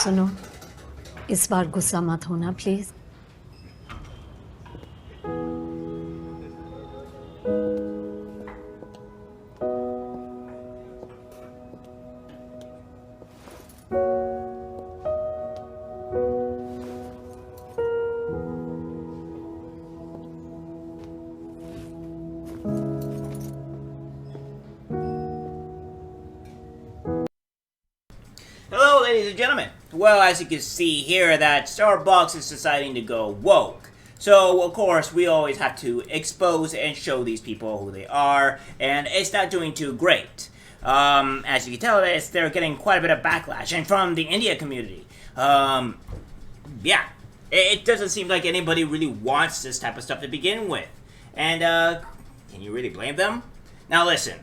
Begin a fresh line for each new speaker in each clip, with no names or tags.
सुनो, इस बार गुस्सा मत होना please.
Hello, ladies and gentlemen. Well, as you can see here, that Starbucks is deciding to go woke. So, of course, we always have to expose and show these people who they are, and it's not doing too great. As you can tell, they're getting quite a bit of backlash, and from the India community. Yeah, it doesn't seem like anybody really wants this type of stuff to begin with. And, can you really blame them? Now, listen.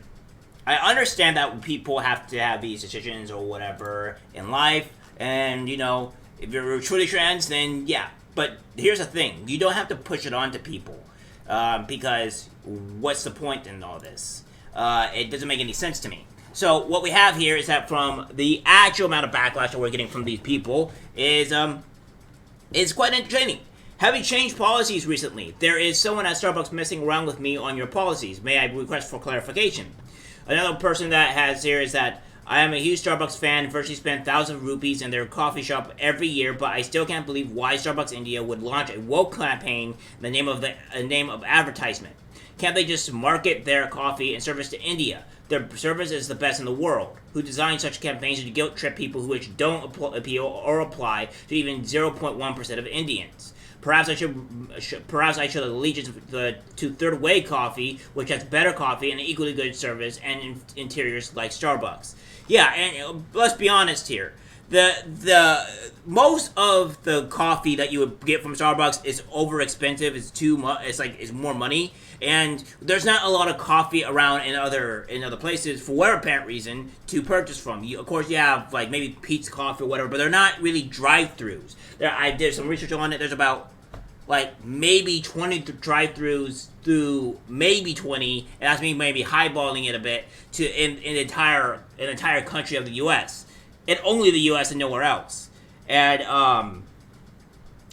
I understand that people have to have these decisions or whatever in life, and, you know, if you're truly trans, then yeah. But here's the thing, you don't have to push it onto people, because what's the point in all this? It doesn't make any sense to me. So what we have here is that from the actual amount of backlash that we're getting from these people is quite entertaining. Having changed policies recently, there is someone at Starbucks messing around with me on your policies. May I request for clarification? Another person that has here is that I am a huge Starbucks fan, virtually spend thousands of rupees in their coffee shop every year, but I still can't believe why Starbucks India would launch a woke campaign in the name of advertisement. Can't they just market their coffee and service to India? Their service is the best in the world. Who designed such campaigns to guilt trip people which don't appeal or apply to even 0.1% of Indians? Perhaps I should allegiance to Third Way Coffee, which has better coffee and equally good service and interiors like Starbucks. Yeah, and let's be honest here. The most of the coffee that you would get from Starbucks is over expensive. It's too much. It's more money, and there's not a lot of coffee around in other places for whatever apparent reason to purchase from. Of course, you have like maybe Pete's Coffee or whatever, but they're not really drive-throughs. I did some research on it. There's about like maybe 20 drive-throughs through maybe 20, and that's me maybe highballing it a bit to in the entire country of the U.S. and only the U.S. and nowhere else. And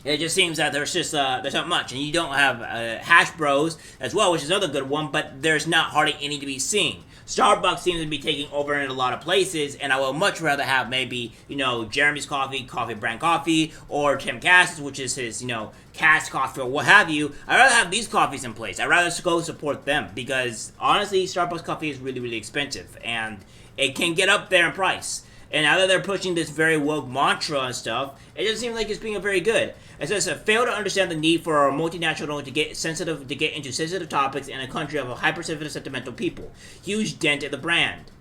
it just seems that there's not much, and you don't have Hash Bros as well, which is another good one, but there's not hardly any to be seen. Starbucks seems to be taking over in a lot of places, and I would much rather have maybe, Jeremy's Coffee Brand Coffee, or Tim Cass's, which is his, Cass Coffee or what have you. I'd rather have these coffees in place. I'd rather go support them, because honestly, Starbucks coffee is really, really expensive, and it can get up there in price. And now that they're pushing this very woke mantra and stuff, it doesn't seem like it's being very good. It says, fail to understand the need for a multinational to get into sensitive topics in a country of a hypersensitive, sentimental people. Huge dent in the brand.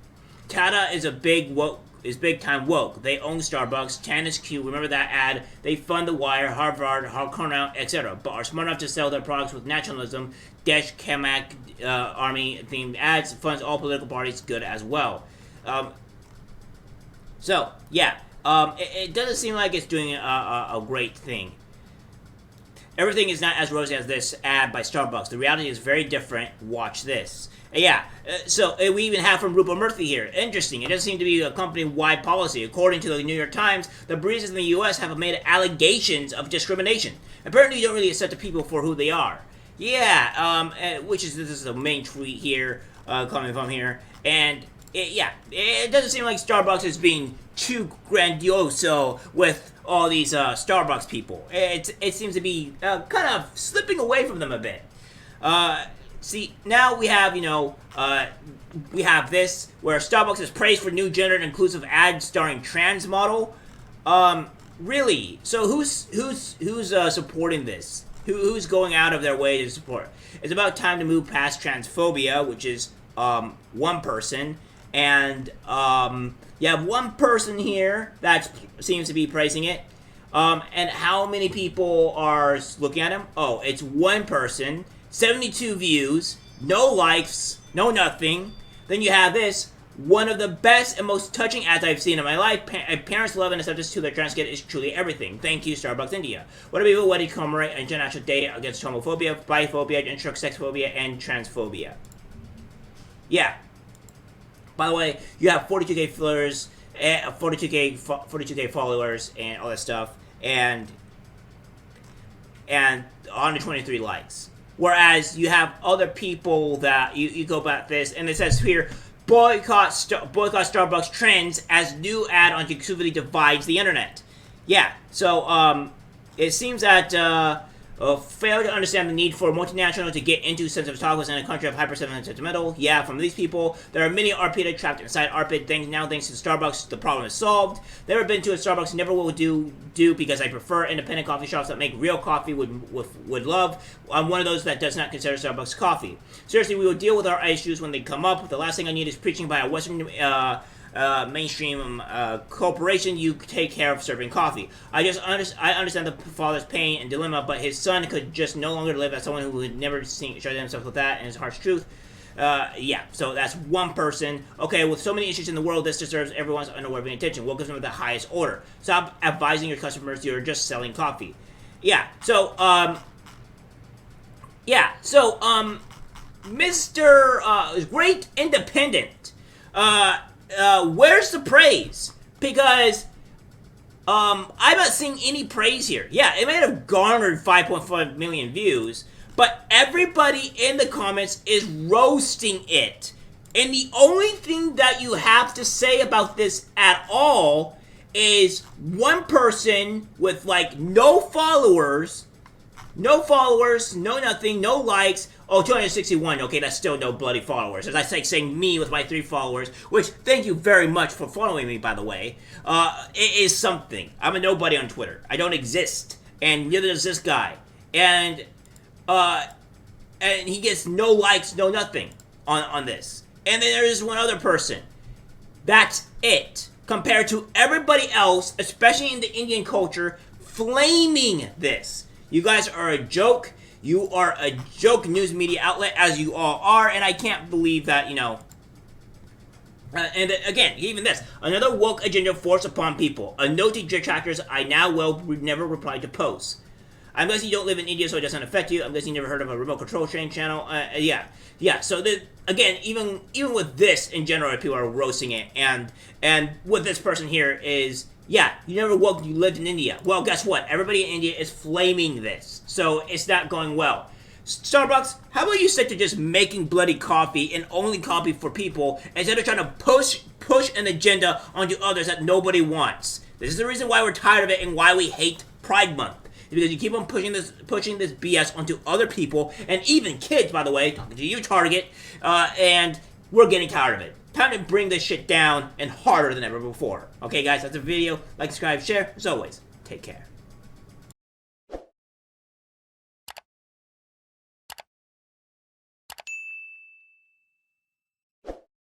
Tata is big time woke. They own Starbucks. Tan is cute. Remember that ad? They fund The Wire, Harvard, Cornell, etc. But are smart enough to sell their products with nationalism. Desh Kamak Army themed ads. Funds all political parties good as well. So, yeah, it doesn't seem like it's doing a great thing. Everything is not as rosy as this ad by Starbucks. The reality is very different. Watch this. Yeah, so we even have from Rupert Murthy here. Interesting. It doesn't seem to be a company-wide policy. According to the New York Times, the baristas in the U.S. have made allegations of discrimination. Apparently, you don't really accept the people for who they are. Yeah, this is the main tweet here, coming from here. And it doesn't seem like Starbucks is being too grandioso with all these Starbucks people. It seems to be kind of slipping away from them a bit. See, now we have, we have this, where Starbucks is praised for new gender inclusive ad starring trans model. Really? So who's supporting this? Who's going out of their way to support? It's about time to move past transphobia, which is one person, and you have one person here that seems to be praising it. And how many people are looking at him? Oh, it's one person, 72 views, no likes, no nothing. Then you have this, one of the best and most touching ads I've seen in my life. Parents love and acceptance to their trans kid is truly everything. Thank you, Starbucks India. What are people ready to commemorate International Day against homophobia, biphobia, sexphobia, and transphobia? Yeah. By the way, you have 42K followers 42k followers and all that stuff, and 123 likes. Whereas you have other people that you go about this, and it says here, boycott Starbucks trends as new ad on exclusivity divides the internet. Yeah, so it seems that fail to understand the need for multinational to get into sensitive topics in a country of hyper-sensitive sentimental. Yeah, from these people, there are many ARPID trapped inside ARPID things. Now, thanks to Starbucks, the problem is solved. Never been to a Starbucks, never will do because I prefer independent coffee shops that make real coffee would love. I'm one of those that does not consider Starbucks coffee. Seriously, we will deal with our issues when they come up. The last thing I need is preaching by a Western mainstream corporation. You take care of serving coffee. I understand the father's pain and dilemma, but his son could just no longer live as someone who would never share themselves with that and his harsh truth. Yeah, so that's one person. Okay, with so many issues in the world, this deserves everyone's unwavering attention. What gives them the highest order? Stop advising your customers you're just selling coffee. Yeah, so, Mr. Great Independent, where's the praise? Because I'm not seeing any praise here. Yeah, it may have garnered 5.5 million views, but everybody in the comments is roasting it. And the only thing that you have to say about this at all is one person with like no followers, no nothing, no likes. Oh, 261. Okay, that's still no bloody followers. As I like saying me with my 3 followers, which thank you very much for following me, by the way. It is something. I'm a nobody on Twitter. I don't exist, and neither does this guy. And he gets no likes, no nothing on this. And then there is one other person. That's it. Compared to everybody else, especially in the Indian culture, flaming this. You guys are a joke. You are a joke news media outlet, as you all are, and I can't believe that, you know. And again, even this. Another woke agenda forced upon people. A note to detractors, I now will never reply to posts. I'm guessing you don't live in India, so it doesn't affect you. I'm guessing you never heard of a remote control train channel. Yeah. So again, even with this in general, people are roasting it, and with this person here is, yeah, you never woke, you lived in India. Well, guess what? Everybody in India is flaming this, so it's not going well. Starbucks, how about you stick to just making bloody coffee and only coffee for people instead of trying to push an agenda onto others that nobody wants. This is the reason why we're tired of it and why we hate Pride Month. Because you keep on pushing this BS onto other people, and even kids, by the way, talking to you, Target, and we're getting tired of it. Time to bring this shit down and harder than ever before. Okay, guys, that's the video. Like, subscribe, share. As always, take care.